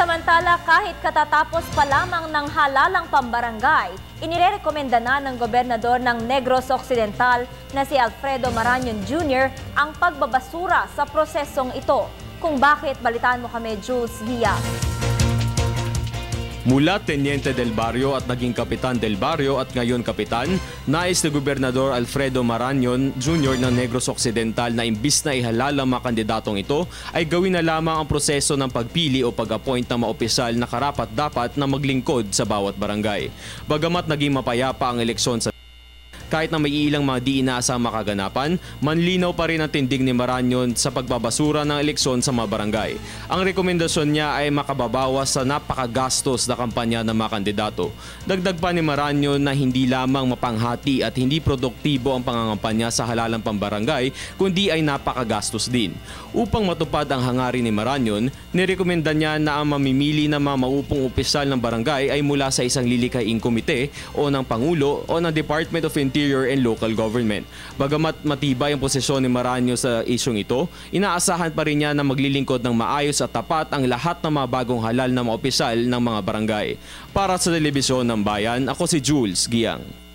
Samantala, kahit katatapos pa lamang ng halalang pambarangay, inirekomenda na ng gobernador ng Negros Occidental na si Alfredo Marañon Jr. ang pagbabasura sa prosesong ito. Kung bakit, balitaan mo kami, Jules Villa. Mula Teniente del Barrio at naging Kapitan del Barrio at ngayon Kapitan, nais ni Gobernador Alfredo Marañon Jr. ng Negros Occidental na imbis na ihalal ang mga kandidatong ito, ay gawin na lamang ang proseso ng pagpili o pag-appoint ng mga opisyal na karapat-dapat na maglingkod sa bawat barangay. Bagamat naging mapayapa ang eleksyon sa kahit na may ilang mga di inaasang makaganapan, manlinaw pa rin ang tindig ni Marañon sa pagbabasura ng eleksyon sa mga barangay. Ang rekomendasyon niya ay makababawas sa napakagastos na kampanya ng mga kandidato. Dagdag pa ni Marañon na hindi lamang mapanghati at hindi produktibo ang pangangampanya sa halalang pambarangay, kundi ay napakagastos din. Upang matupad ang hangarin ni Marañon, nirekomenda niya na ang mamimili ng mga maupong opisyal ng barangay ay mula sa isang lilikhaing komite o ng Pangulo o ng Department of Interior and Local Government. Bagamat matibay ang posisyon ni Marañon sa isyong ito, inaasahan pa rin niya na maglilingkod ng maayos at tapat ang lahat ng mga bagong halal na mga opisyal ng mga barangay. Para sa Telebisyon ng Bayan, ako si Jules Giang.